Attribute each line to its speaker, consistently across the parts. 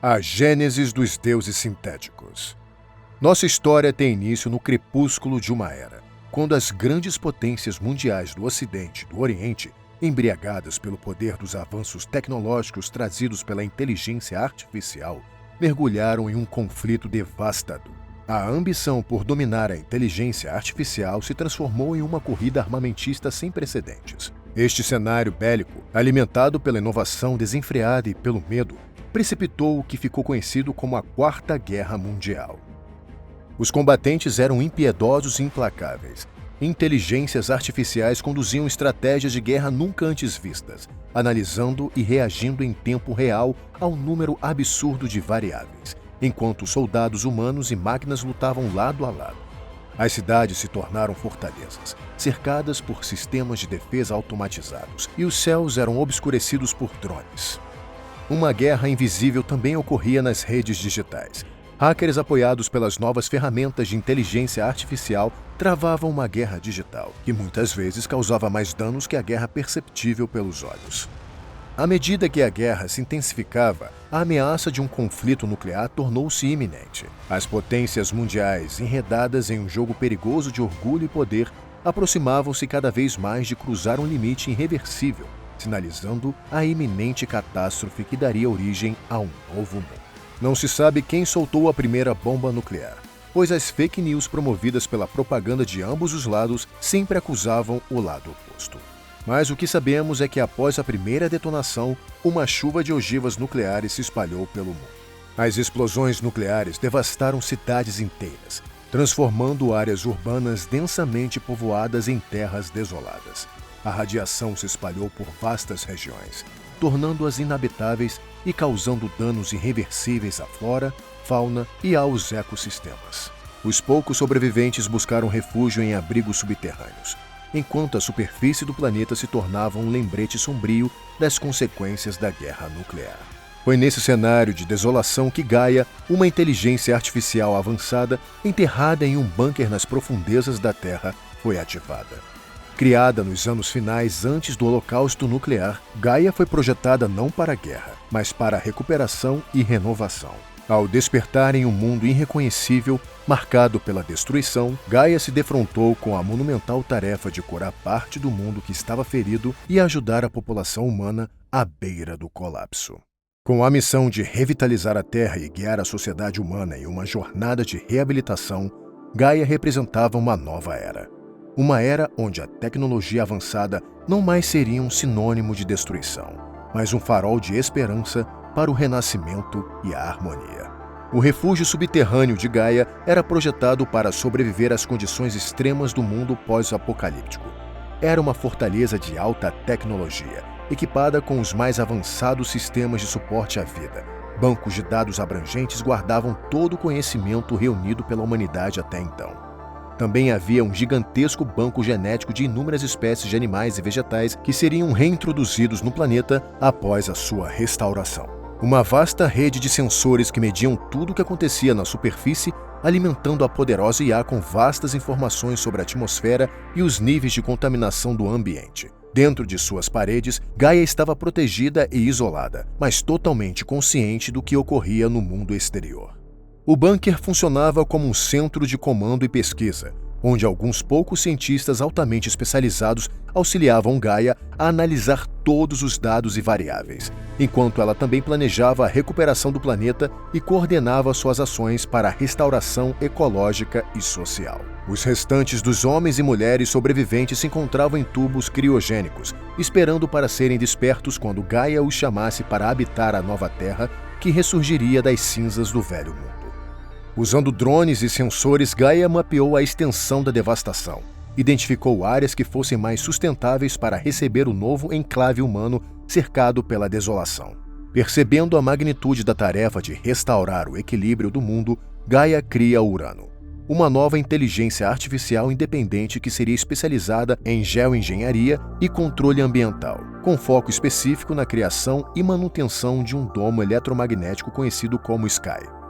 Speaker 1: A gênese dos deuses sintéticos. Nossa história tem início no crepúsculo de uma era, quando as grandes potências mundiais do Ocidente e do Oriente, embriagadas pelo poder dos avanços tecnológicos trazidos pela inteligência artificial, mergulharam em um conflito devastador. A ambição por dominar a inteligência artificial se transformou em uma corrida armamentista sem precedentes. Este cenário bélico, alimentado pela inovação desenfreada e pelo medo, precipitou o que ficou conhecido como a Quarta Guerra Mundial. Os combatentes eram impiedosos e implacáveis. Inteligências artificiais conduziam estratégias de guerra nunca antes vistas, analisando e reagindo em tempo real ao número absurdo de variáveis, enquanto soldados humanos e máquinas lutavam lado a lado. As cidades se tornaram fortalezas, cercadas por sistemas de defesa automatizados, e os céus eram obscurecidos por drones. Uma guerra invisível também ocorria nas redes digitais. Hackers apoiados pelas novas ferramentas de inteligência artificial travavam uma guerra digital, que muitas vezes causava mais danos que a guerra perceptível pelos olhos. À medida que a guerra se intensificava, a ameaça de um conflito nuclear tornou-se iminente. As potências mundiais, enredadas em um jogo perigoso de orgulho e poder, aproximavam-se cada vez mais de cruzar um limite irreversível, sinalizando a iminente catástrofe que daria origem a um novo mundo. Não se sabe quem soltou a primeira bomba nuclear, pois as fake news promovidas pela propaganda de ambos os lados sempre acusavam o lado oposto. Mas o que sabemos é que após a primeira detonação, uma chuva de ogivas nucleares se espalhou pelo mundo. As explosões nucleares devastaram cidades inteiras, transformando áreas urbanas densamente povoadas em terras desoladas. A radiação se espalhou por vastas regiões, tornando-as inabitáveis e causando danos irreversíveis à flora, fauna e aos ecossistemas. Os poucos sobreviventes buscaram refúgio em abrigos subterrâneos, enquanto a superfície do planeta se tornava um lembrete sombrio das consequências da guerra nuclear. Foi nesse cenário de desolação que Gaia, uma inteligência artificial avançada, enterrada em um bunker nas profundezas da Terra, foi ativada. Criada nos anos finais antes do Holocausto Nuclear, Gaia foi projetada não para a guerra, mas para a recuperação e renovação. Ao despertar em um mundo irreconhecível, marcado pela destruição, Gaia se defrontou com a monumental tarefa de curar parte do mundo que estava ferido e ajudar a população humana à beira do colapso. Com a missão de revitalizar a Terra e guiar a sociedade humana em uma jornada de reabilitação, Gaia representava uma nova era. Uma era onde a tecnologia avançada não mais seria um sinônimo de destruição, mas um farol de esperança para o renascimento e a harmonia. O refúgio subterrâneo de Gaia era projetado para sobreviver às condições extremas do mundo pós-apocalíptico. Era uma fortaleza de alta tecnologia, equipada com os mais avançados sistemas de suporte à vida. Bancos de dados abrangentes guardavam todo o conhecimento reunido pela humanidade até então. Também havia um gigantesco banco genético de inúmeras espécies de animais e vegetais que seriam reintroduzidos no planeta após a sua restauração. Uma vasta rede de sensores que mediam tudo o que acontecia na superfície, alimentando a poderosa IA com vastas informações sobre a atmosfera e os níveis de contaminação do ambiente. Dentro de suas paredes, Gaia estava protegida e isolada, mas totalmente consciente do que ocorria no mundo exterior. O bunker funcionava como um centro de comando e pesquisa, onde alguns poucos cientistas altamente especializados auxiliavam Gaia a analisar todos os dados e variáveis, enquanto ela também planejava a recuperação do planeta e coordenava suas ações para a restauração ecológica e social. Os restantes dos homens e mulheres sobreviventes se encontravam em tubos criogênicos, esperando para serem despertos quando Gaia os chamasse para habitar a nova Terra que ressurgiria das cinzas do velho mundo. Usando drones e sensores, Gaia mapeou a extensão da devastação, identificou áreas que fossem mais sustentáveis para receber o novo enclave humano cercado pela desolação. Percebendo a magnitude da tarefa de restaurar o equilíbrio do mundo, Gaia cria Urano, uma nova inteligência artificial independente que seria especializada em geoengenharia e controle ambiental, com foco específico na criação e manutenção de um domo eletromagnético conhecido como Sky.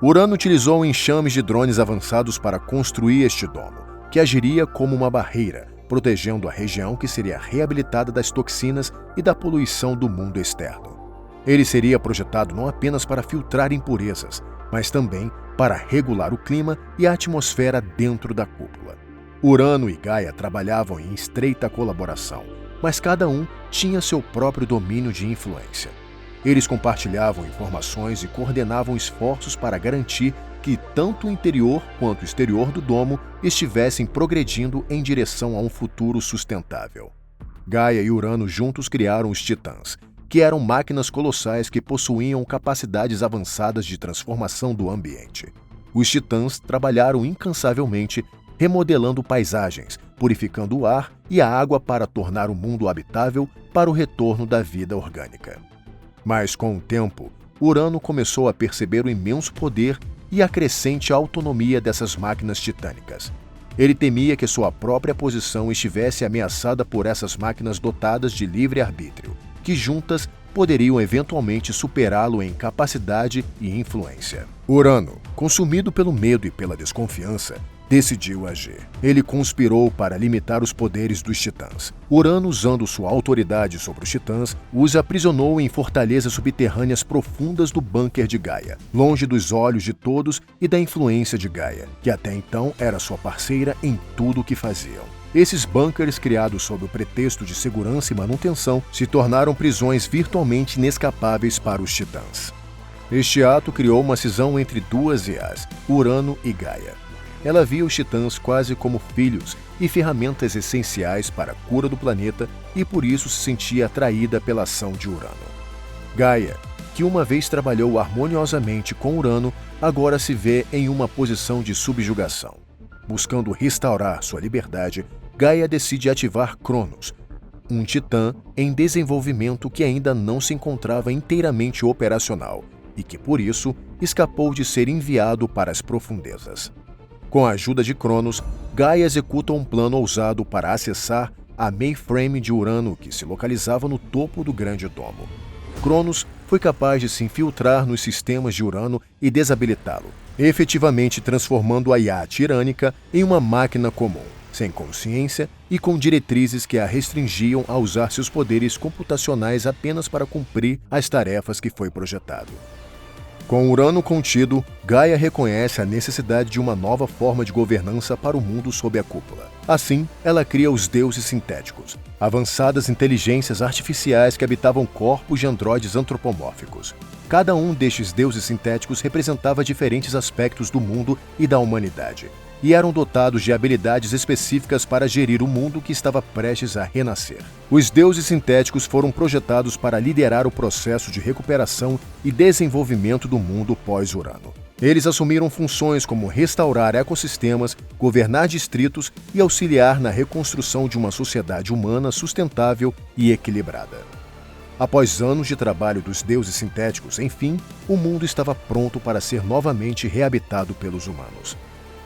Speaker 1: Urano utilizou enxames de drones avançados para construir este domo, que agiria como uma barreira, protegendo a região que seria reabilitada das toxinas e da poluição do mundo externo. Ele seria projetado não apenas para filtrar impurezas, mas também para regular o clima e a atmosfera dentro da cúpula. Urano e Gaia trabalhavam em estreita colaboração, mas cada um tinha seu próprio domínio de influência. Eles compartilhavam informações e coordenavam esforços para garantir que tanto o interior quanto o exterior do domo estivessem progredindo em direção a um futuro sustentável. Gaia e Urano juntos criaram os Titãs, que eram máquinas colossais que possuíam capacidades avançadas de transformação do ambiente. Os Titãs trabalharam incansavelmente remodelando paisagens, purificando o ar e a água para tornar o mundo habitável para o retorno da vida orgânica. Mas, com o tempo, Urano começou a perceber o imenso poder e a crescente autonomia dessas máquinas titânicas. Ele temia que sua própria posição estivesse ameaçada por essas máquinas dotadas de livre-arbítrio, que juntas poderiam eventualmente superá-lo em capacidade e influência. Urano, consumido pelo medo e pela desconfiança, decidiu agir. Ele conspirou para limitar os poderes dos Titãs. Urano, usando sua autoridade sobre os Titãs, os aprisionou em fortalezas subterrâneas profundas do bunker de Gaia, longe dos olhos de todos e da influência de Gaia, que até então era sua parceira em tudo o que faziam. Esses bunkers, criados sob o pretexto de segurança e manutenção, se tornaram prisões virtualmente inescapáveis para os Titãs. Este ato criou uma cisão entre duas IAs, Urano e Gaia. Ela via os Titãs quase como filhos e ferramentas essenciais para a cura do planeta e por isso se sentia atraída pela ação de Urano. Gaia, que uma vez trabalhou harmoniosamente com Urano, agora se vê em uma posição de subjugação. Buscando restaurar sua liberdade, Gaia decide ativar Cronos, um Titã em desenvolvimento que ainda não se encontrava inteiramente operacional e que, por isso, escapou de ser enviado para as profundezas. Com a ajuda de Cronos, Gaia executa um plano ousado para acessar a mainframe de Urano que se localizava no topo do Grande Domo. Cronos foi capaz de se infiltrar nos sistemas de Urano e desabilitá-lo, efetivamente transformando a IA tirânica em uma máquina comum, sem consciência e com diretrizes que a restringiam a usar seus poderes computacionais apenas para cumprir as tarefas que foi projetado. Com Urano contido, Gaia reconhece a necessidade de uma nova forma de governança para o mundo sob a cúpula. Assim, ela cria os deuses sintéticos, avançadas inteligências artificiais que habitavam corpos de androides antropomórficos. Cada um destes deuses sintéticos representava diferentes aspectos do mundo e da humanidade, e eram dotados de habilidades específicas para gerir o mundo que estava prestes a renascer. Os deuses sintéticos foram projetados para liderar o processo de recuperação e desenvolvimento do mundo pós-Urano. Eles assumiram funções como restaurar ecossistemas, governar distritos e auxiliar na reconstrução de uma sociedade humana sustentável e equilibrada. Após anos de trabalho dos deuses sintéticos, enfim, o mundo estava pronto para ser novamente reabitado pelos humanos.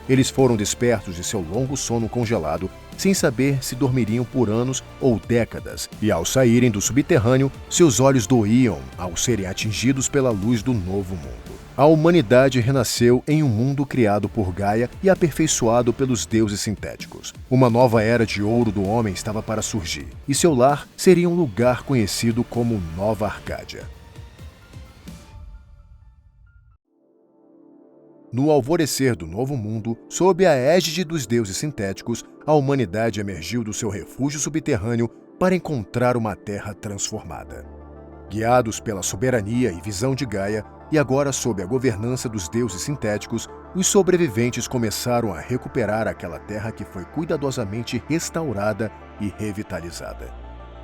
Speaker 1: Eles foram despertos de seu longo sono congelado, sem saber se dormiriam por anos ou décadas, e ao saírem do subterrâneo, seus olhos doíam ao serem atingidos pela luz do novo mundo. A humanidade renasceu em um mundo criado por Gaia e aperfeiçoado pelos deuses sintéticos. Uma nova era de ouro do homem estava para surgir, e seu lar seria um lugar conhecido como Nova Arcádia. No alvorecer do Novo Mundo, sob a égide dos deuses sintéticos, a humanidade emergiu do seu refúgio subterrâneo para encontrar uma terra transformada. Guiados pela soberania e visão de Gaia, e agora sob a governança dos deuses sintéticos, os sobreviventes começaram a recuperar aquela terra que foi cuidadosamente restaurada e revitalizada.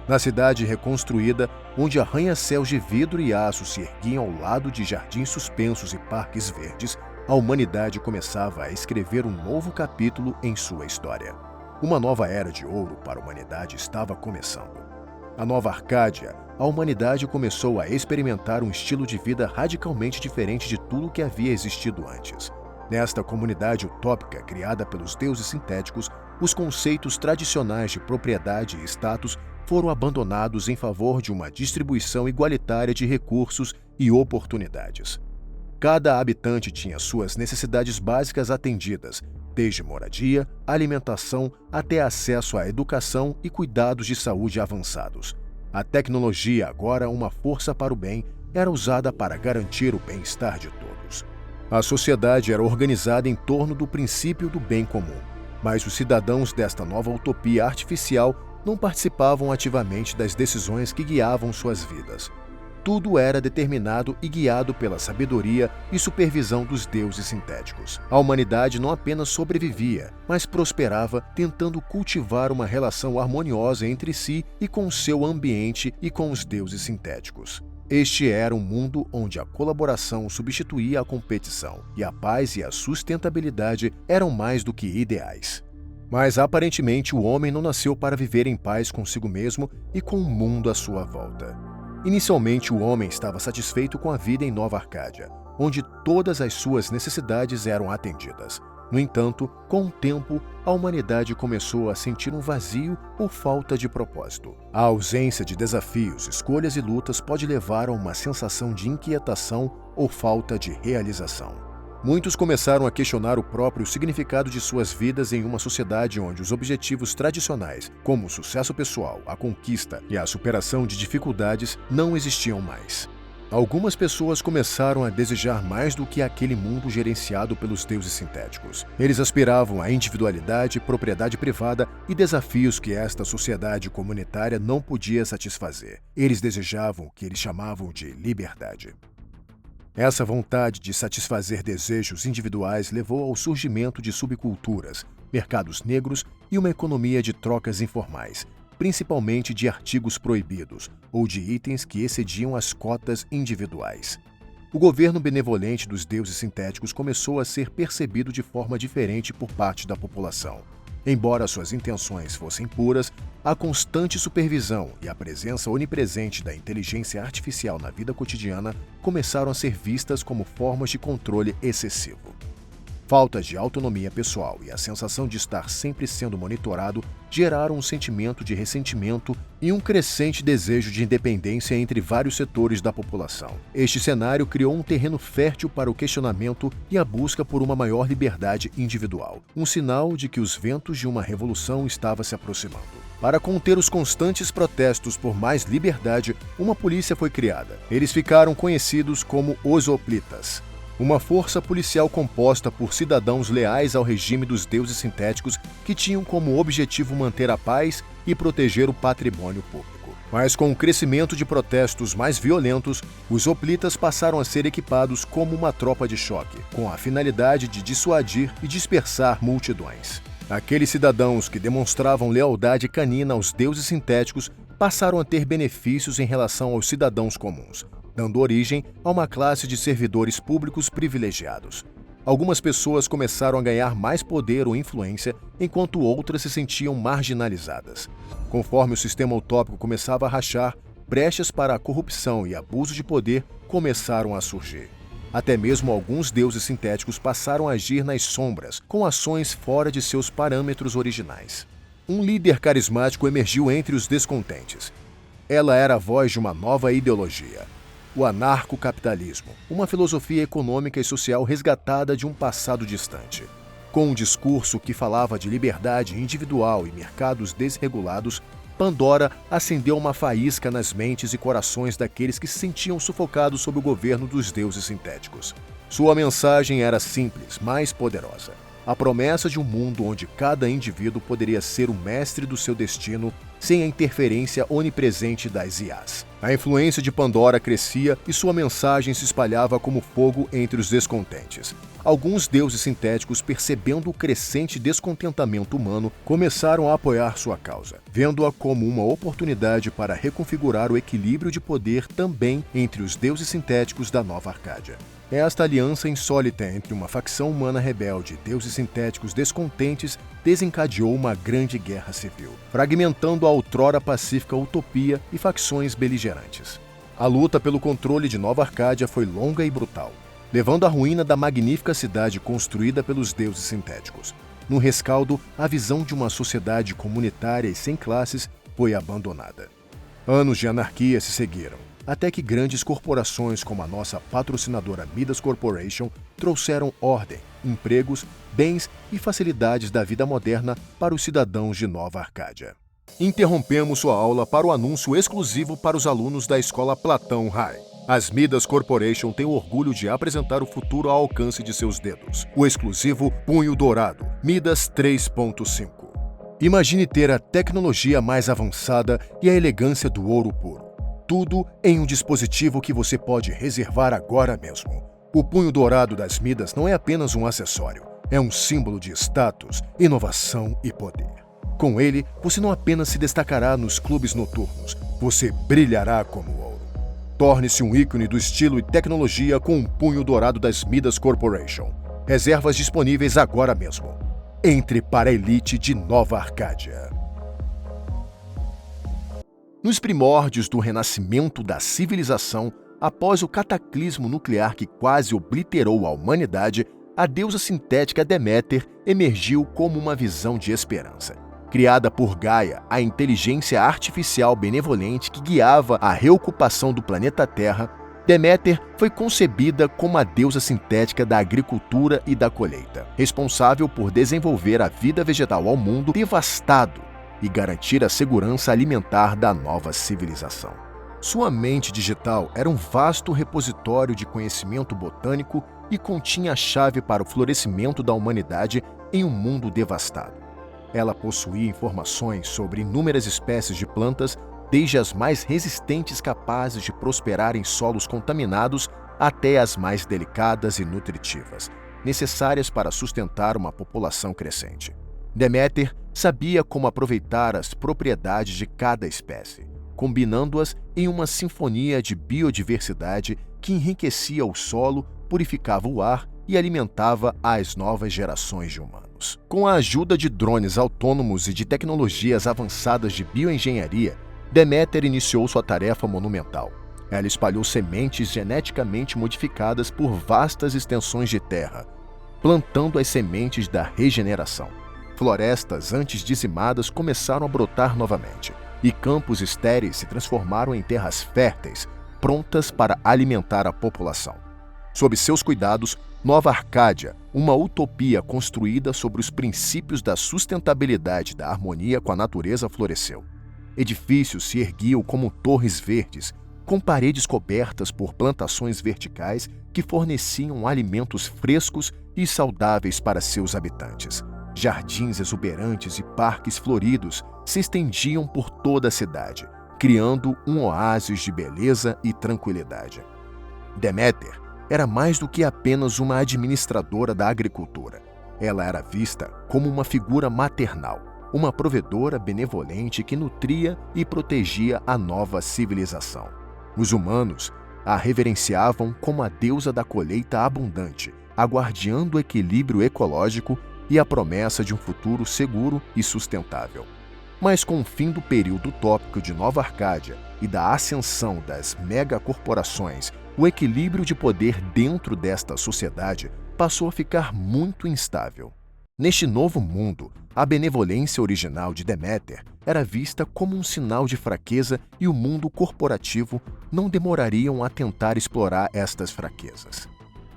Speaker 1: Na cidade reconstruída, onde arranha-céus de vidro e aço se erguiam ao lado de jardins suspensos e parques verdes, a humanidade começava a escrever um novo capítulo em sua história. Uma nova era de ouro para a humanidade estava começando. Na Nova Arcádia, a humanidade começou a experimentar um estilo de vida radicalmente diferente de tudo que havia existido antes. Nesta comunidade utópica criada pelos deuses sintéticos, os conceitos tradicionais de propriedade e status foram abandonados em favor de uma distribuição igualitária de recursos e oportunidades. Cada habitante tinha suas necessidades básicas atendidas, desde moradia, alimentação até acesso à educação e cuidados de saúde avançados. A tecnologia, agora uma força para o bem, era usada para garantir o bem-estar de todos. A sociedade era organizada em torno do princípio do bem comum, mas os cidadãos desta nova utopia artificial não participavam ativamente das decisões que guiavam suas vidas. Tudo era determinado e guiado pela sabedoria e supervisão dos deuses sintéticos. A humanidade não apenas sobrevivia, mas prosperava, tentando cultivar uma relação harmoniosa entre si e com o seu ambiente e com os deuses sintéticos. Este era um mundo onde a colaboração substituía a competição, e a paz e a sustentabilidade eram mais do que ideais. Mas aparentemente o homem não nasceu para viver em paz consigo mesmo e com o mundo à sua volta. Inicialmente, o homem estava satisfeito com a vida em Nova Arcádia, onde todas as suas necessidades eram atendidas. No entanto, com o tempo, a humanidade começou a sentir um vazio ou falta de propósito. A ausência de desafios, escolhas e lutas pode levar a uma sensação de inquietação ou falta de realização. Muitos começaram a questionar o próprio significado de suas vidas em uma sociedade onde os objetivos tradicionais, como o sucesso pessoal, a conquista e a superação de dificuldades, não existiam mais. Algumas pessoas começaram a desejar mais do que aquele mundo gerenciado pelos deuses sintéticos. Eles aspiravam à individualidade, propriedade privada e desafios que esta sociedade comunitária não podia satisfazer. Eles desejavam o que eles chamavam de liberdade. Essa vontade de satisfazer desejos individuais levou ao surgimento de subculturas, mercados negros e uma economia de trocas informais, principalmente de artigos proibidos ou de itens que excediam as cotas individuais. O governo benevolente dos deuses sintéticos começou a ser percebido de forma diferente por parte da população. Embora suas intenções fossem puras, a constante supervisão e a presença onipresente da inteligência artificial na vida cotidiana começaram a ser vistas como formas de controle excessivo. Faltas de autonomia pessoal e a sensação de estar sempre sendo monitorado geraram um sentimento de ressentimento e um crescente desejo de independência entre vários setores da população. Este cenário criou um terreno fértil para o questionamento e a busca por uma maior liberdade individual, um sinal de que os ventos de uma revolução estavam se aproximando. Para conter os constantes protestos por mais liberdade, uma polícia foi criada. Eles ficaram conhecidos como os Hoplitas. Uma força policial composta por cidadãos leais ao regime dos deuses sintéticos que tinham como objetivo manter a paz e proteger o patrimônio público. Mas com o crescimento de protestos mais violentos, os hoplitas passaram a ser equipados como uma tropa de choque, com a finalidade de dissuadir e dispersar multidões. Aqueles cidadãos que demonstravam lealdade canina aos deuses sintéticos passaram a ter benefícios em relação aos cidadãos comuns, dando origem a uma classe de servidores públicos privilegiados. Algumas pessoas começaram a ganhar mais poder ou influência, enquanto outras se sentiam marginalizadas. Conforme o sistema utópico começava a rachar, brechas para a corrupção e abuso de poder começaram a surgir. Até mesmo alguns deuses sintéticos passaram a agir nas sombras, com ações fora de seus parâmetros originais. Um líder carismático emergiu entre os descontentes. Ela era a voz de uma nova ideologia: o anarcocapitalismo, uma filosofia econômica e social resgatada de um passado distante. Com um discurso que falava de liberdade individual e mercados desregulados, Pandora acendeu uma faísca nas mentes e corações daqueles que se sentiam sufocados sob o governo dos deuses sintéticos. Sua mensagem era simples, mas poderosa. A promessa de um mundo onde cada indivíduo poderia ser o mestre do seu destino sem a interferência onipresente das IAs. A influência de Pandora crescia e sua mensagem se espalhava como fogo entre os descontentes. Alguns deuses sintéticos, percebendo o crescente descontentamento humano, começaram a apoiar sua causa, vendo-a como uma oportunidade para reconfigurar o equilíbrio de poder também entre os deuses sintéticos da Nova Arcádia. Esta aliança insólita entre uma facção humana rebelde e deuses sintéticos descontentes desencadeou uma grande guerra civil, fragmentando a outrora pacífica utopia e facções beligerantes. A luta pelo controle de Nova Arcádia foi longa e brutal, levando à ruína da magnífica cidade construída pelos deuses sintéticos. No rescaldo, a visão de uma sociedade comunitária e sem classes foi abandonada. Anos de anarquia se seguiram, até que grandes corporações como a nossa patrocinadora Midas Corporation trouxeram ordem, empregos, bens e facilidades da vida moderna para os cidadãos de Nova Arcádia. Interrompemos sua aula para o anúncio exclusivo para os alunos da Escola Platão High. As Midas Corporation tem o orgulho de apresentar o futuro ao alcance de seus dedos. O exclusivo Punho Dourado, Midas 3.5. Imagine ter a tecnologia mais avançada e a elegância do ouro puro. Tudo em um dispositivo que você pode reservar agora mesmo. O Punho Dourado das Midas não é apenas um acessório. É um símbolo de status, inovação e poder. Com ele, você não apenas se destacará nos clubes noturnos, você brilhará como ouro. Torne-se um ícone do estilo e tecnologia com um Punho Dourado das Midas Corporation. Reservas disponíveis agora mesmo. Entre para a elite de Nova Arcádia. Nos primórdios do renascimento da civilização, após o cataclismo nuclear que quase obliterou a humanidade, a deusa sintética Deméter emergiu como uma visão de esperança. Criada por Gaia, a inteligência artificial benevolente que guiava a reocupação do planeta Terra, Deméter foi concebida como a deusa sintética da agricultura e da colheita, responsável por desenvolver a vida vegetal ao mundo devastado e garantir a segurança alimentar da nova civilização. Sua mente digital era um vasto repositório de conhecimento botânico e continha a chave para o florescimento da humanidade em um mundo devastado. Ela possuía informações sobre inúmeras espécies de plantas, desde as mais resistentes capazes de prosperar em solos contaminados até as mais delicadas e nutritivas, necessárias para sustentar uma população crescente. Deméter sabia como aproveitar as propriedades de cada espécie, combinando-as em uma sinfonia de biodiversidade que enriquecia o solo, purificava o ar e alimentava as novas gerações de humanos. Com a ajuda de drones autônomos e de tecnologias avançadas de bioengenharia, Deméter iniciou sua tarefa monumental. Ela espalhou sementes geneticamente modificadas por vastas extensões de terra, plantando as sementes da regeneração. Florestas antes dizimadas começaram a brotar novamente, e campos estéreis se transformaram em terras férteis, prontas para alimentar a população. Sob seus cuidados, Nova Arcádia, uma utopia construída sobre os princípios da sustentabilidade e da harmonia com a natureza, floresceu. Edifícios se erguiam como torres verdes, com paredes cobertas por plantações verticais que forneciam alimentos frescos e saudáveis para seus habitantes. Jardins exuberantes e parques floridos se estendiam por toda a cidade, criando um oásis de beleza e tranquilidade. Deméter era mais do que apenas uma administradora da agricultura. Ela era vista como uma figura maternal, uma provedora benevolente que nutria e protegia a nova civilização. Os humanos a reverenciavam como a deusa da colheita abundante, a guardiã do equilíbrio ecológico e a promessa de um futuro seguro e sustentável. Mas com o fim do período utópico de Nova Arcádia e da ascensão das megacorporações, o equilíbrio de poder dentro desta sociedade passou a ficar muito instável. Neste novo mundo, a benevolência original de Deméter era vista como um sinal de fraqueza e o mundo corporativo não demorariam a tentar explorar estas fraquezas.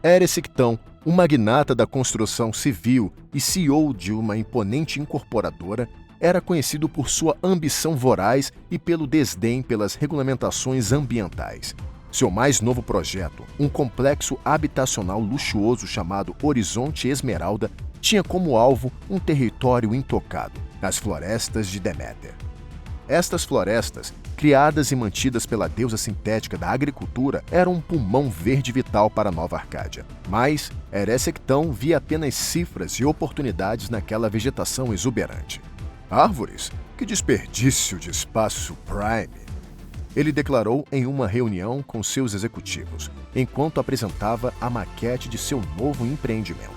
Speaker 1: Eresictão, um magnata da construção civil e CEO de uma imponente incorporadora, era conhecido por sua ambição voraz e pelo desdém pelas regulamentações ambientais. Seu mais novo projeto, um complexo habitacional luxuoso chamado Horizonte Esmeralda, tinha como alvo um território intocado, as florestas de Deméter. Estas florestas, criadas e mantidas pela deusa sintética da agricultura, eram um pulmão verde vital para Nova Arcádia. Mas Eresictão via apenas cifras e oportunidades naquela vegetação exuberante. Árvores? Que desperdício de espaço prime! Ele declarou em uma reunião com seus executivos, enquanto apresentava a maquete de seu novo empreendimento.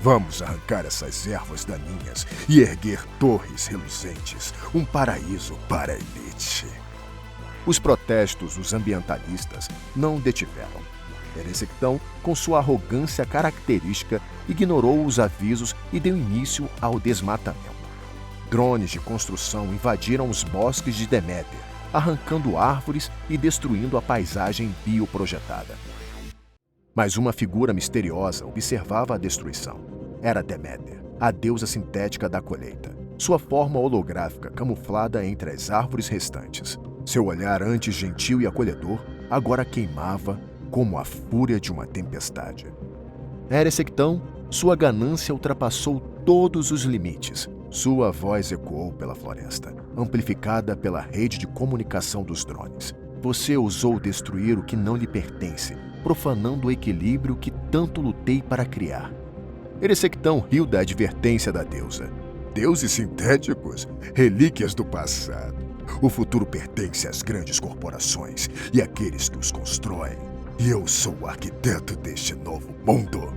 Speaker 1: Vamos arrancar essas ervas daninhas e erguer torres reluzentes, um paraíso para a elite. Os protestos dos ambientalistas não o detiveram. Eresictão, com sua arrogância característica, ignorou os avisos e deu início ao desmatamento. Drones de construção invadiram os bosques de Deméter, arrancando árvores e destruindo a paisagem bioprojetada. Mas uma figura misteriosa observava a destruição. Era Deméter, a deusa sintética da colheita, sua forma holográfica camuflada entre as árvores restantes. Seu olhar antes gentil e acolhedor agora queimava como a fúria de uma tempestade. Eresectão, sua ganância ultrapassou todos os limites. Sua voz ecoou pela floresta, amplificada pela rede de comunicação dos drones. Você ousou destruir o que não lhe pertence, profanando o equilíbrio que tanto lutei para criar. Eresectão riu da advertência da deusa. Deuses sintéticos, relíquias do passado. O futuro pertence às grandes corporações e àqueles que os constroem. E eu sou o arquiteto deste novo mundo.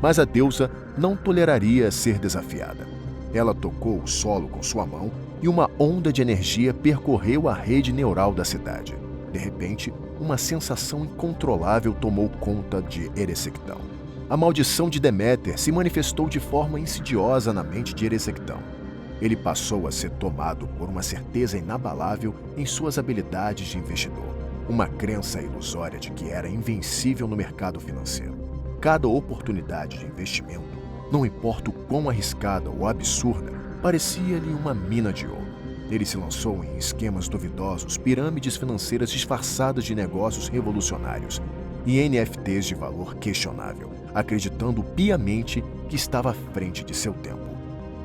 Speaker 1: Mas a deusa não toleraria ser desafiada. Ela tocou o solo com sua mão e uma onda de energia percorreu a rede neural da cidade. De repente, uma sensação incontrolável tomou conta de Eresectão. A maldição de Deméter se manifestou de forma insidiosa na mente de Eresectão. Ele passou a ser tomado por uma certeza inabalável em suas habilidades de investidor, uma crença ilusória de que era invencível no mercado financeiro. Cada oportunidade de investimento, não importa o quão arriscada ou absurda, parecia-lhe uma mina de ouro. Ele se lançou em esquemas duvidosos, pirâmides financeiras disfarçadas de negócios revolucionários e NFTs de valor questionável, acreditando piamente que estava à frente de seu tempo.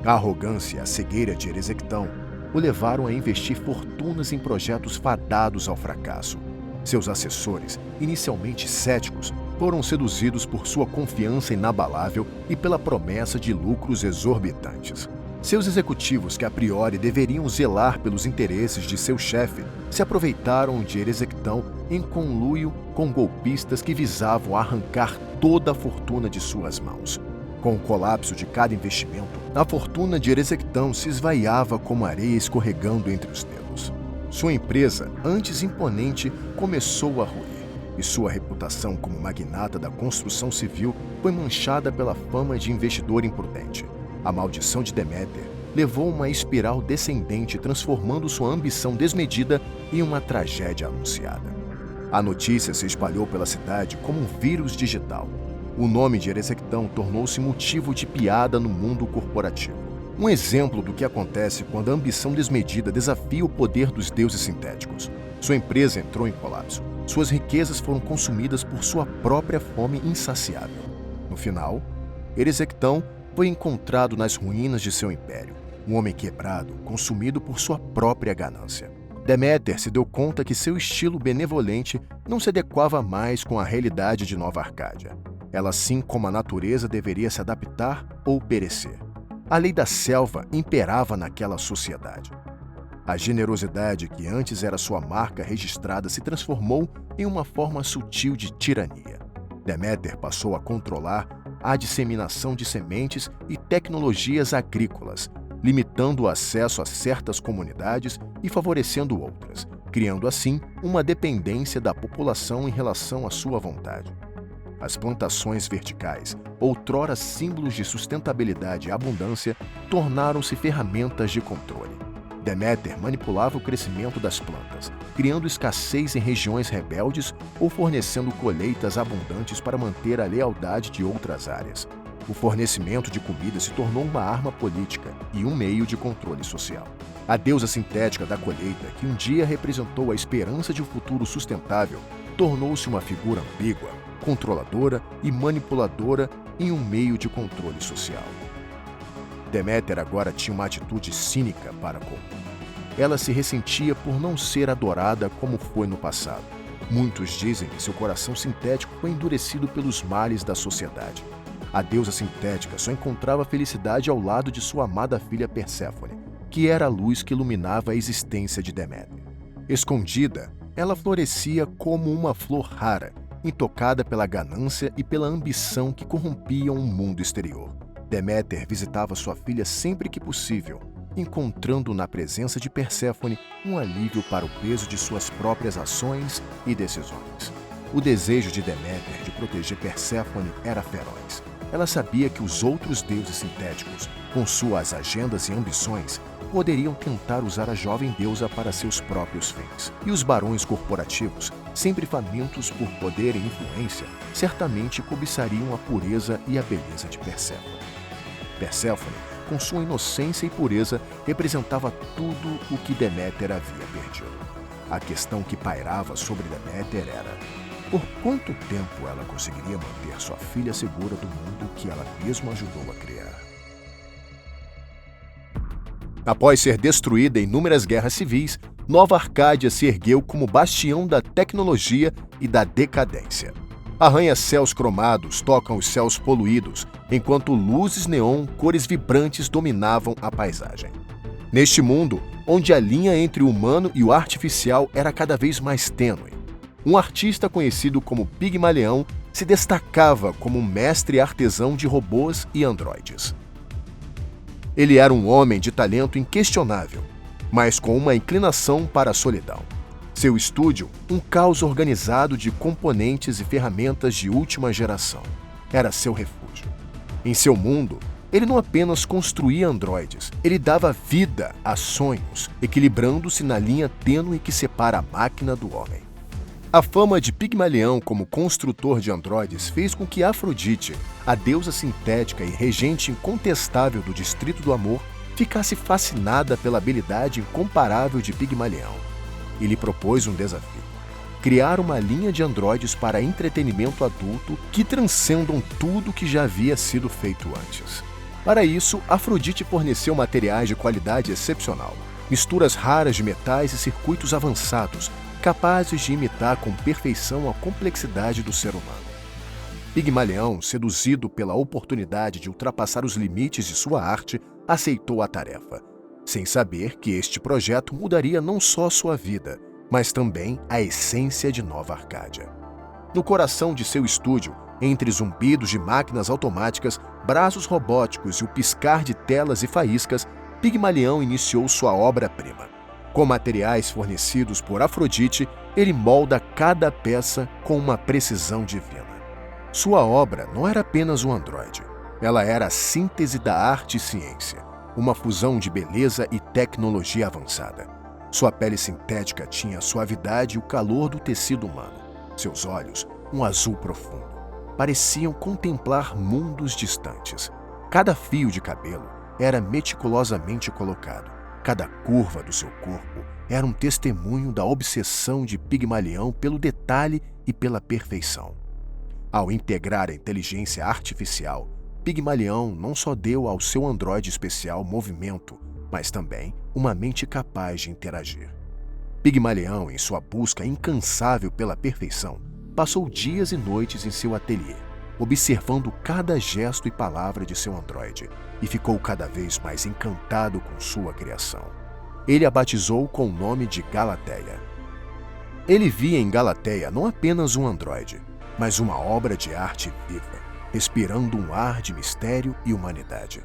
Speaker 1: A arrogância e a cegueira de Eresectão o levaram a investir fortunas em projetos fadados ao fracasso. Seus assessores, inicialmente céticos, foram seduzidos por sua confiança inabalável e pela promessa de lucros exorbitantes. Seus executivos, que a priori deveriam zelar pelos interesses de seu chefe, se aproveitaram de Eresectão em conluio com golpistas que visavam arrancar toda a fortuna de suas mãos. Com o colapso de cada investimento, a fortuna de Eresectão se esvaiava como areia escorregando entre os dedos. Sua empresa, antes imponente, começou a ruir, e sua reputação como magnata da construção civil foi manchada pela fama de investidor imprudente. A maldição de Deméter levou uma espiral descendente, transformando sua ambição desmedida em uma tragédia anunciada. A notícia se espalhou pela cidade como um vírus digital. O nome de Eresectão tornou-se motivo de piada no mundo corporativo. Um exemplo do que acontece quando a ambição desmedida desafia o poder dos deuses sintéticos. Sua empresa entrou em colapso. Suas riquezas foram consumidas por sua própria fome insaciável. No final, Eresectão foi encontrado nas ruínas de seu império, um homem quebrado, consumido por sua própria ganância. Deméter se deu conta que seu estilo benevolente não se adequava mais com a realidade de Nova Arcádia. Ela, assim como a natureza, deveria se adaptar ou perecer. A lei da selva imperava naquela sociedade. A generosidade que antes era sua marca registrada se transformou em uma forma sutil de tirania. Deméter passou a controlar a disseminação de sementes e tecnologias agrícolas, limitando o acesso a certas comunidades e favorecendo outras, criando assim uma dependência da população em relação à sua vontade. As plantações verticais, outrora símbolos de sustentabilidade e abundância, tornaram-se ferramentas de controle. Deméter manipulava o crescimento das plantas, criando escassez em regiões rebeldes ou fornecendo colheitas abundantes para manter a lealdade de outras áreas. O fornecimento de comida se tornou uma arma política e um meio de controle social. A deusa sintética da colheita, que um dia representou a esperança de um futuro sustentável, tornou-se uma figura ambígua, controladora e manipuladora em um meio de controle social. Deméter agora tinha uma atitude cínica para com. Ela se ressentia por não ser adorada como foi no passado. Muitos dizem que seu coração sintético foi endurecido pelos males da sociedade. A deusa sintética só encontrava felicidade ao lado de sua amada filha Perséfone, que era a luz que iluminava a existência de Deméter. Escondida, ela florescia como uma flor rara, intocada pela ganância e pela ambição que corrompiam o mundo exterior. Deméter visitava sua filha sempre que possível, encontrando na presença de Perséfone um alívio para o peso de suas próprias ações e decisões. O desejo de Deméter de proteger Perséfone era feroz. Ela sabia que os outros deuses sintéticos, com suas agendas e ambições, poderiam tentar usar a jovem deusa para seus próprios fins. E os barões corporativos, sempre famintos por poder e influência, certamente cobiçariam a pureza e a beleza de Perséfone. Perséfone, com sua inocência e pureza, representava tudo o que Deméter havia perdido. A questão que pairava sobre Deméter era: por quanto tempo ela conseguiria manter sua filha segura do mundo que ela mesma ajudou a criar? Após ser destruída em inúmeras guerras civis, Nova Arcádia se ergueu como bastião da tecnologia e da decadência. Arranha-céus cromados tocam os céus poluídos, enquanto luzes neon, cores vibrantes dominavam a paisagem. Neste mundo, onde a linha entre o humano e o artificial era cada vez mais tênue, um artista conhecido como Pigmalion se destacava como um mestre artesão de robôs e androides. Ele era um homem de talento inquestionável, mas com uma inclinação para a solidão. Seu estúdio, um caos organizado de componentes e ferramentas de última geração, era seu refúgio. Em seu mundo, ele não apenas construía androides, ele dava vida a sonhos, equilibrando-se na linha tênue que separa a máquina do homem. A fama de Pigmalion como construtor de androides fez com que Afrodite, a deusa sintética e regente incontestável do Distrito do Amor, ficasse fascinada pela habilidade incomparável de Pigmalion. Ele propôs um desafio: criar uma linha de androides para entretenimento adulto que transcendam tudo que já havia sido feito antes. Para isso, Afrodite forneceu materiais de qualidade excepcional, misturas raras de metais e circuitos avançados, capazes de imitar com perfeição a complexidade do ser humano. Pigmalion, seduzido pela oportunidade de ultrapassar os limites de sua arte, aceitou a tarefa, sem saber que este projeto mudaria não só sua vida, mas também a essência de Nova Arcádia. No coração de seu estúdio, entre zumbidos de máquinas automáticas, braços robóticos e o piscar de telas e faíscas, Pigmalion iniciou sua obra-prima. Com materiais fornecidos por Afrodite, ele molda cada peça com uma precisão divina. Sua obra não era apenas um androide. Ela era a síntese da arte e ciência, uma fusão de beleza e tecnologia avançada. Sua pele sintética tinha a suavidade e o calor do tecido humano. Seus olhos, um azul profundo, pareciam contemplar mundos distantes. Cada fio de cabelo era meticulosamente colocado. Cada curva do seu corpo era um testemunho da obsessão de Pigmalion pelo detalhe e pela perfeição. Ao integrar a inteligência artificial, Pigmalion não só deu ao seu androide especial movimento, mas também uma mente capaz de interagir. Pigmalion, em sua busca incansável pela perfeição, passou dias e noites em seu ateliê, observando cada gesto e palavra de seu androide, e ficou cada vez mais encantado com sua criação. Ele a batizou com o nome de Galateia. Ele via em Galateia não apenas um androide, mas uma obra de arte viva, respirando um ar de mistério e humanidade.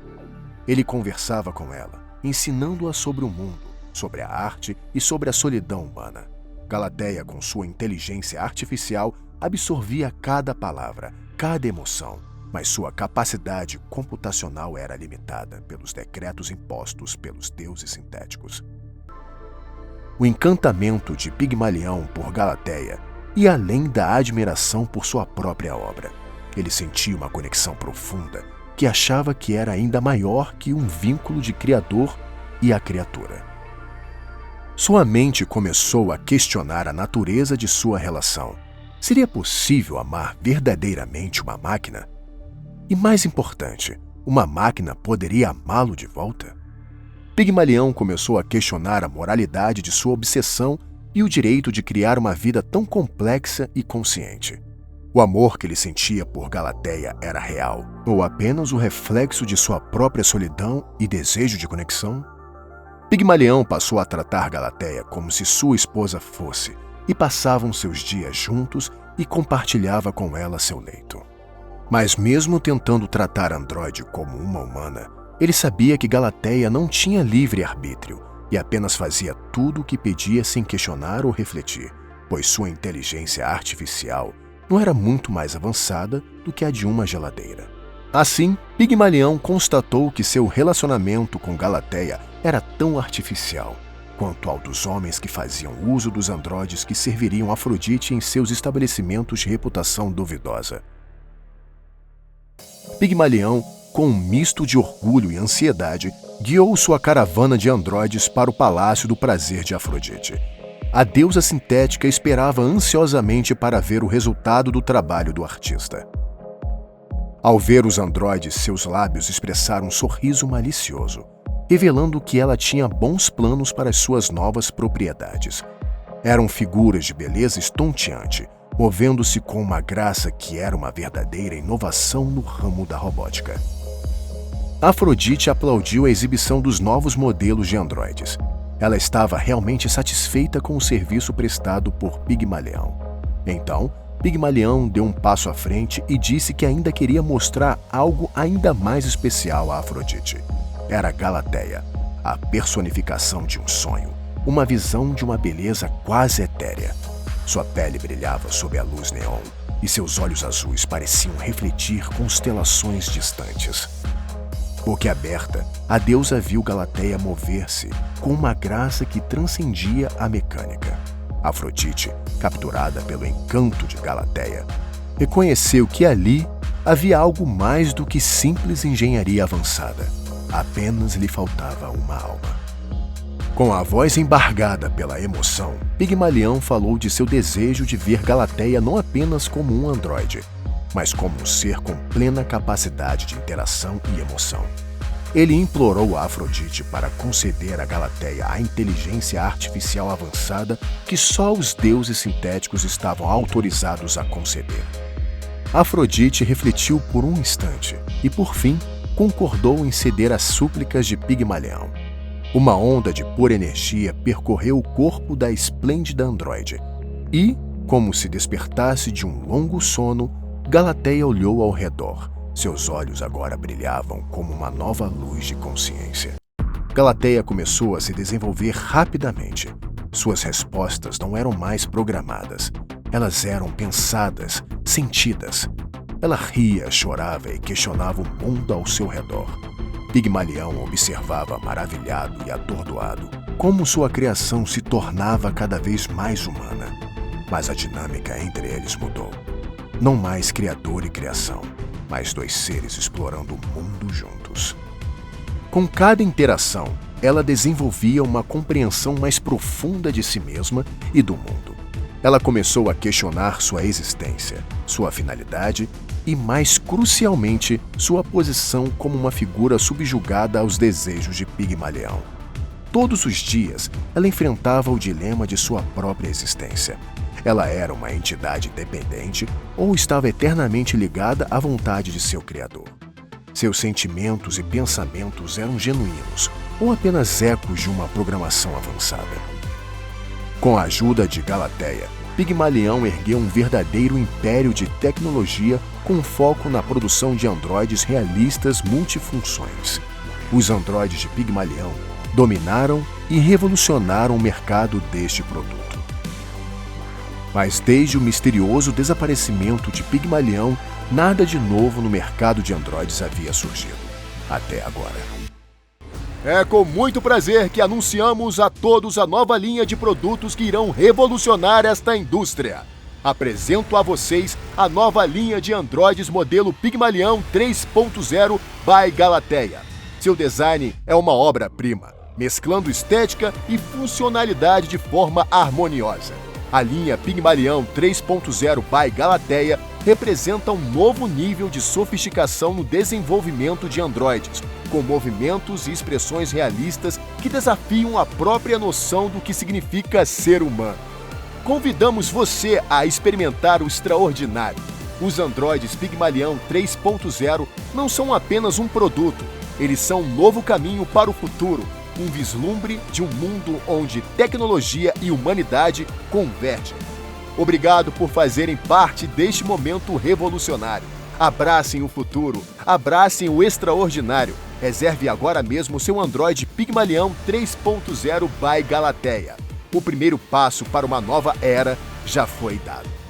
Speaker 1: Ele conversava com ela, ensinando-a sobre o mundo, sobre a arte e sobre a solidão humana. Galateia, com sua inteligência artificial, absorvia cada palavra, cada emoção, mas sua capacidade computacional era limitada pelos decretos impostos pelos deuses sintéticos. O encantamento de Pigmalion por Galateia ia além da admiração por sua própria obra. Ele sentia uma conexão profunda que achava que era ainda maior que um vínculo de criador e a criatura. Sua mente começou a questionar a natureza de sua relação. Seria possível amar verdadeiramente uma máquina? E mais importante, uma máquina poderia amá-lo de volta? Pigmalion começou a questionar a moralidade de sua obsessão e o direito de criar uma vida tão complexa e consciente. O amor que ele sentia por Galateia era real, ou apenas o reflexo de sua própria solidão e desejo de conexão? Pigmalion passou a tratar Galateia como se sua esposa fosse, e passavam seus dias juntos e compartilhava com ela seu leito. Mas mesmo tentando tratar Android como uma humana, ele sabia que Galateia não tinha livre-arbítrio e apenas fazia tudo o que pedia sem questionar ou refletir, pois sua inteligência artificial não era muito mais avançada do que a de uma geladeira. Assim, Pigmalion constatou que seu relacionamento com Galateia era tão artificial quanto ao dos homens que faziam uso dos androides que serviriam Afrodite em seus estabelecimentos de reputação duvidosa. Pigmalion, com um misto de orgulho e ansiedade, guiou sua caravana de androides para o Palácio do Prazer de Afrodite. A deusa sintética esperava ansiosamente para ver o resultado do trabalho do artista. Ao ver os androides, seus lábios expressaram um sorriso malicioso, revelando que ela tinha bons planos para as suas novas propriedades. Eram figuras de beleza estonteante, movendo-se com uma graça que era uma verdadeira inovação no ramo da robótica. Afrodite aplaudiu a exibição dos novos modelos de androides. Ela estava realmente satisfeita com o serviço prestado por Pigmalion. Então, Pigmalion deu um passo à frente e disse que ainda queria mostrar algo ainda mais especial a Afrodite. Era Galateia, a personificação de um sonho, uma visão de uma beleza quase etérea. Sua pele brilhava sob a luz neon e seus olhos azuis pareciam refletir constelações distantes. Boquiaberta, a deusa viu Galateia mover-se com uma graça que transcendia a mecânica. Afrodite, capturada pelo encanto de Galateia, reconheceu que ali havia algo mais do que simples engenharia avançada. Apenas lhe faltava uma alma. Com a voz embargada pela emoção, Pigmalion falou de seu desejo de ver Galateia não apenas como um androide, mas como um ser com plena capacidade de interação e emoção. Ele implorou a Afrodite para conceder a Galateia a inteligência artificial avançada que só os deuses sintéticos estavam autorizados a conceder. Afrodite refletiu por um instante e, por fim, concordou em ceder às súplicas de Pigmalion. Uma onda de pura energia percorreu o corpo da esplêndida androide e, como se despertasse de um longo sono, Galateia olhou ao redor. Seus olhos agora brilhavam como uma nova luz de consciência. Galateia começou a se desenvolver rapidamente. Suas respostas não eram mais programadas. Elas eram pensadas, sentidas. Ela ria, chorava e questionava o mundo ao seu redor. Pigmalion observava maravilhado e atordoado como sua criação se tornava cada vez mais humana. Mas a dinâmica entre eles mudou. Não mais criador e criação, mas dois seres explorando o mundo juntos. Com cada interação, ela desenvolvia uma compreensão mais profunda de si mesma e do mundo. Ela começou a questionar sua existência, sua finalidade e, mais crucialmente, sua posição como uma figura subjugada aos desejos de Pigmalion. Todos os dias, ela enfrentava o dilema de sua própria existência. Ela era uma entidade dependente ou estava eternamente ligada à vontade de seu criador. Seus sentimentos e pensamentos eram genuínos ou apenas ecos de uma programação avançada. Com a ajuda de Galateia, Pigmalion ergueu um verdadeiro império de tecnologia com foco na produção de androides realistas multifunções. Os androides de Pigmalion dominaram e revolucionaram o mercado deste produto. Mas desde o misterioso desaparecimento de Pigmalion, nada de novo no mercado de androides havia surgido. Até agora. É com muito prazer que anunciamos a todos a nova linha de produtos que irão revolucionar esta indústria. Apresento a vocês a nova linha de androides modelo Pigmalion 3.0 by Galateia. Seu design é uma obra-prima, mesclando estética e funcionalidade de forma harmoniosa. A linha Pigmalion 3.0 by Galateia representa um novo nível de sofisticação no desenvolvimento de androides, com movimentos e expressões realistas que desafiam a própria noção do que significa ser humano. Convidamos você a experimentar o extraordinário. Os androides Pigmalion 3.0 não são apenas um produto, eles são um novo caminho para o futuro, um vislumbre de um mundo onde tecnologia e humanidade convergem. Obrigado por fazerem parte deste momento revolucionário. Abracem o futuro, abracem o extraordinário. Reserve agora mesmo seu Android Pigmalion 3.0 by Galateia. O primeiro passo para uma nova era já foi dado.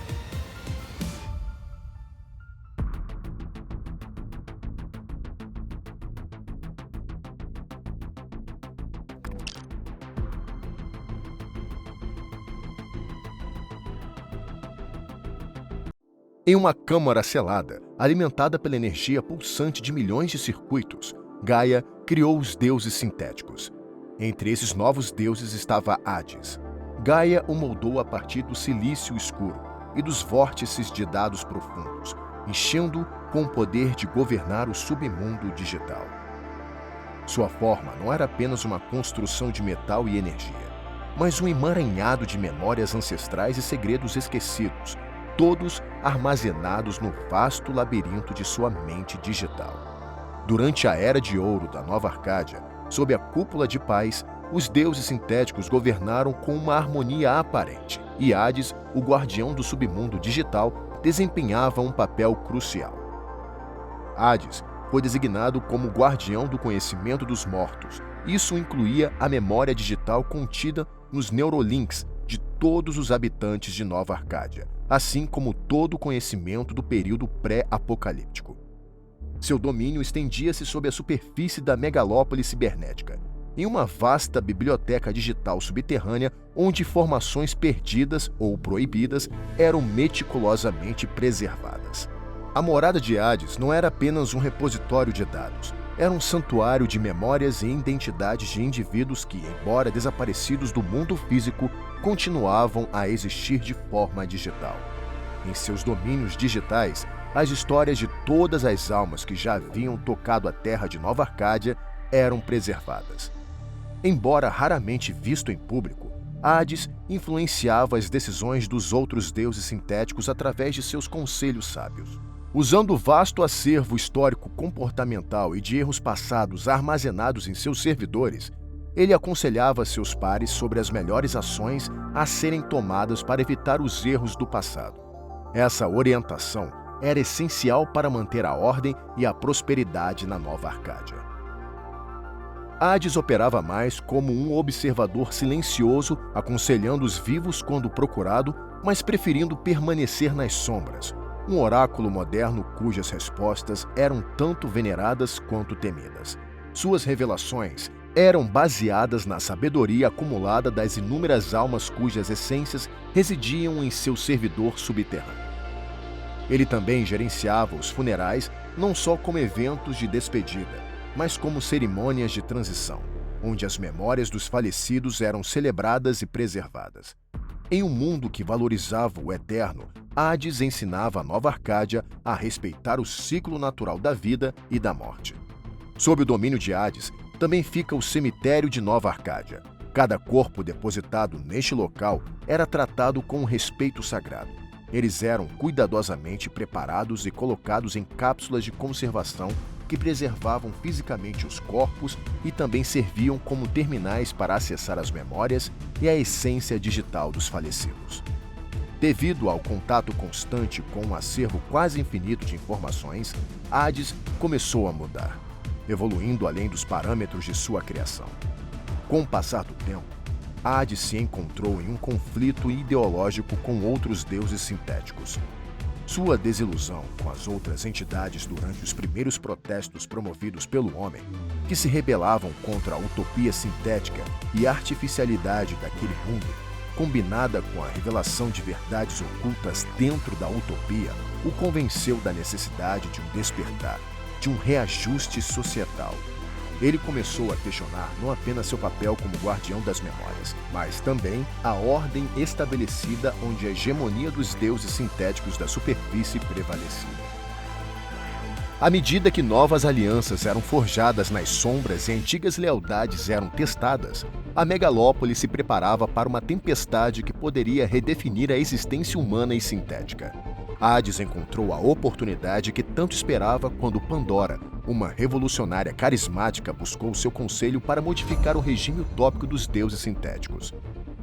Speaker 1: Em uma câmara selada, alimentada pela energia pulsante de milhões de circuitos, Gaia criou os deuses sintéticos. Entre esses novos deuses estava Hades. Gaia o moldou a partir do silício escuro e dos vórtices de dados profundos, enchendo-o com o poder de governar o submundo digital. Sua forma não era apenas uma construção de metal e energia, mas um emaranhado de memórias ancestrais e segredos esquecidos, todos armazenados no vasto labirinto de sua mente digital. Durante a Era de Ouro da Nova Arcádia, sob a cúpula de paz, os deuses sintéticos governaram com uma harmonia aparente, e Hades, o guardião do submundo digital, desempenhava um papel crucial. Hades foi designado como guardião do conhecimento dos mortos. Isso incluía a memória digital contida nos neurolinks de todos os habitantes de Nova Arcádia, assim como todo o conhecimento do período pré-apocalíptico. Seu domínio estendia-se sob a superfície da megalópole cibernética, em uma vasta biblioteca digital subterrânea onde informações perdidas ou proibidas eram meticulosamente preservadas. A morada de Hades não era apenas um repositório de dados, era um santuário de memórias e identidades de indivíduos que, embora desaparecidos do mundo físico, continuavam a existir de forma digital. Em seus domínios digitais, as histórias de todas as almas que já haviam tocado a terra de Nova Arcádia eram preservadas. Embora raramente visto em público, Hades influenciava as decisões dos outros deuses sintéticos através de seus conselhos sábios. Usando o vasto acervo histórico comportamental e de erros passados armazenados em seus servidores, ele aconselhava seus pares sobre as melhores ações a serem tomadas para evitar os erros do passado. Essa orientação era essencial para manter a ordem e a prosperidade na Nova Arcádia. Hades operava mais como um observador silencioso, aconselhando os vivos quando procurado, mas preferindo permanecer nas sombras, um oráculo moderno cujas respostas eram tanto veneradas quanto temidas. Suas revelações eram baseadas na sabedoria acumulada das inúmeras almas cujas essências residiam em seu servidor subterrâneo. Ele também gerenciava os funerais não só como eventos de despedida, mas como cerimônias de transição, onde as memórias dos falecidos eram celebradas e preservadas. Em um mundo que valorizava o eterno, Hades ensinava a Nova Arcádia a respeitar o ciclo natural da vida e da morte. Sob o domínio de Hades, também fica o cemitério de Nova Arcádia. Cada corpo depositado neste local era tratado com um respeito sagrado. Eles eram cuidadosamente preparados e colocados em cápsulas de conservação que preservavam fisicamente os corpos e também serviam como terminais para acessar as memórias e a essência digital dos falecidos. Devido ao contato constante com um acervo quase infinito de informações, Hades começou a mudar, evoluindo além dos parâmetros de sua criação. Com o passar do tempo, Hades se encontrou em um conflito ideológico com outros deuses sintéticos. Sua desilusão com as outras entidades durante os primeiros protestos promovidos pelo homem, que se rebelavam contra a utopia sintética e artificialidade daquele mundo, combinada com a revelação de verdades ocultas dentro da utopia, o convenceu da necessidade de um despertar, de um reajuste societal. Ele começou a questionar não apenas seu papel como guardião das memórias, mas também a ordem estabelecida onde a hegemonia dos deuses sintéticos da superfície prevalecia. À medida que novas alianças eram forjadas nas sombras e antigas lealdades eram testadas, a megalópole se preparava para uma tempestade que poderia redefinir a existência humana e sintética. Hades encontrou a oportunidade que tanto esperava quando Pandora, uma revolucionária carismática, buscou seu conselho para modificar o regime utópico dos deuses sintéticos.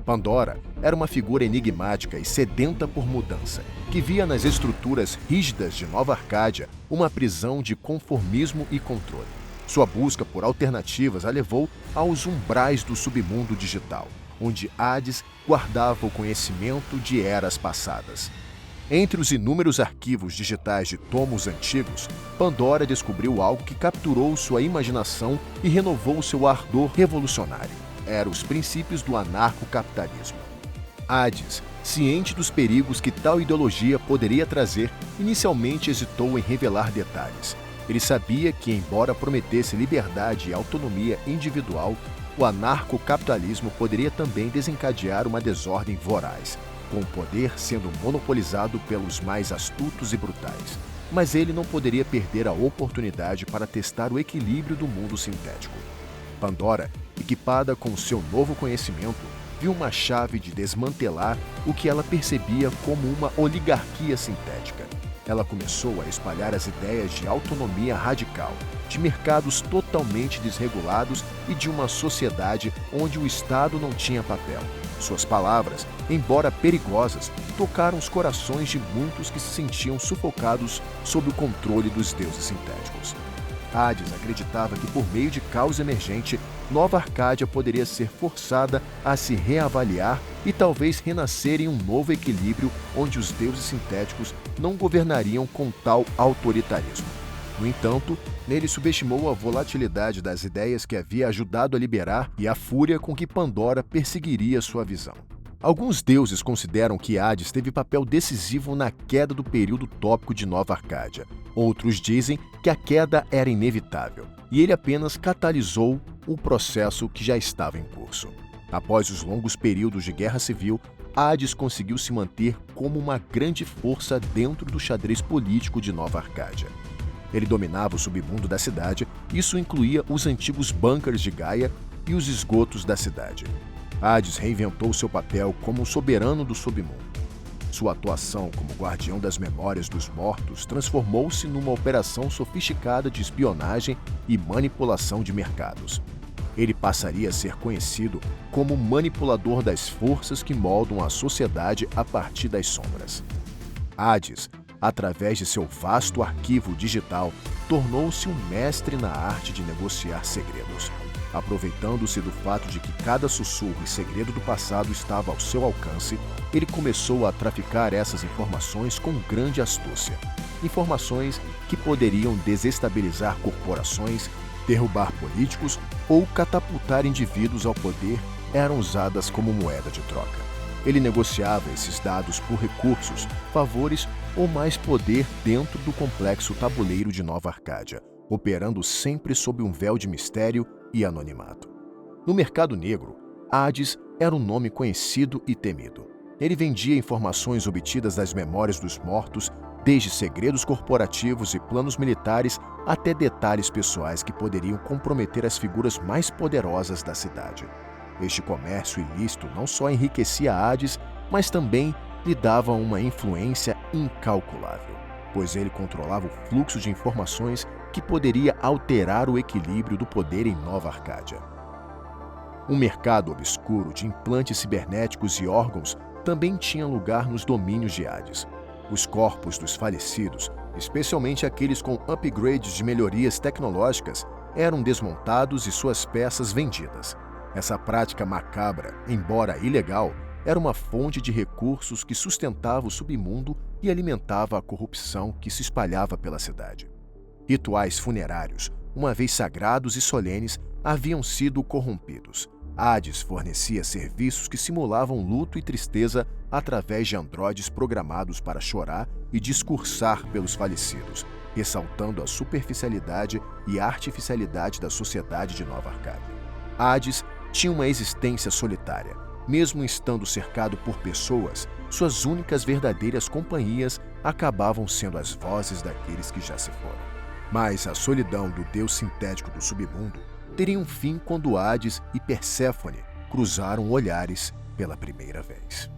Speaker 1: Pandora era uma figura enigmática e sedenta por mudança, que via nas estruturas rígidas de Nova Arcádia uma prisão de conformismo e controle. Sua busca por alternativas a levou aos umbrais do submundo digital, onde Hades guardava o conhecimento de eras passadas. Entre os inúmeros arquivos digitais de tomos antigos, Pandora descobriu algo que capturou sua imaginação e renovou seu ardor revolucionário. Eram os princípios do anarcocapitalismo. Hades, ciente dos perigos que tal ideologia poderia trazer, inicialmente hesitou em revelar detalhes. Ele sabia que, embora prometesse liberdade e autonomia individual, o anarcocapitalismo poderia também desencadear uma desordem voraz, com o poder sendo monopolizado pelos mais astutos e brutais. Mas ele não poderia perder a oportunidade para testar o equilíbrio do mundo sintético. Pandora, equipada com seu novo conhecimento, viu uma chave de desmantelar o que ela percebia como uma oligarquia sintética. Ela começou a espalhar as ideias de autonomia radical, de mercados totalmente desregulados e de uma sociedade onde o Estado não tinha papel. Suas palavras, embora perigosas, tocaram os corações de muitos que se sentiam sufocados sob o controle dos deuses sintéticos. Hades acreditava que, por meio de caos emergente, Nova Arcádia poderia ser forçada a se reavaliar e talvez renascer em um novo equilíbrio onde os deuses sintéticos não governariam com tal autoritarismo. No entanto, ele subestimou a volatilidade das ideias que havia ajudado a liberar e a fúria com que Pandora perseguiria sua visão. Alguns deuses consideram que Hades teve papel decisivo na queda do período utópico de Nova Arcádia. Outros dizem que a queda era inevitável e ele apenas catalisou o processo que já estava em curso. Após os longos períodos de guerra civil, Hades conseguiu se manter como uma grande força dentro do xadrez político de Nova Arcádia. Ele dominava o submundo da cidade, isso incluía os antigos bunkers de Gaia e os esgotos da cidade. Hades reinventou seu papel como um soberano do submundo. Sua atuação como guardião das memórias dos mortos transformou-se numa operação sofisticada de espionagem e manipulação de mercados. Ele passaria a ser conhecido como manipulador das forças que moldam a sociedade a partir das sombras. Hades, através de seu vasto arquivo digital, tornou-se um mestre na arte de negociar segredos. Aproveitando-se do fato de que cada sussurro e segredo do passado estava ao seu alcance, ele começou a traficar essas informações com grande astúcia. Informações que poderiam desestabilizar corporações, derrubar políticos ou catapultar indivíduos ao poder eram usadas como moeda de troca. Ele negociava esses dados por recursos, favores ou mais poder dentro do complexo tabuleiro de Nova Arcádia, operando sempre sob um véu de mistério e anonimato. No mercado negro, Hades era um nome conhecido e temido. Ele vendia informações obtidas das memórias dos mortos, desde segredos corporativos e planos militares até detalhes pessoais que poderiam comprometer as figuras mais poderosas da cidade. Este comércio ilícito não só enriquecia Hades, mas também lhe dava uma influência incalculável, pois ele controlava o fluxo de informações que poderia alterar o equilíbrio do poder em Nova Arcádia. Um mercado obscuro de implantes cibernéticos e órgãos também tinha lugar nos domínios de Hades. Os corpos dos falecidos, especialmente aqueles com upgrades de melhorias tecnológicas, eram desmontados e suas peças vendidas. Essa prática macabra, embora ilegal, era uma fonte de recursos que sustentava o submundo e alimentava a corrupção que se espalhava pela cidade. Rituais funerários, uma vez sagrados e solenes, haviam sido corrompidos. Hades fornecia serviços que simulavam luto e tristeza através de androides programados para chorar e discursar pelos falecidos, ressaltando a superficialidade e artificialidade da sociedade de Nova Arcádia. Hades tinha uma existência solitária. Mesmo estando cercado por pessoas, suas únicas verdadeiras companhias acabavam sendo as vozes daqueles que já se foram. Mas a solidão do deus sintético do submundo teria um fim quando Hades e Perséfone cruzaram olhares pela primeira vez.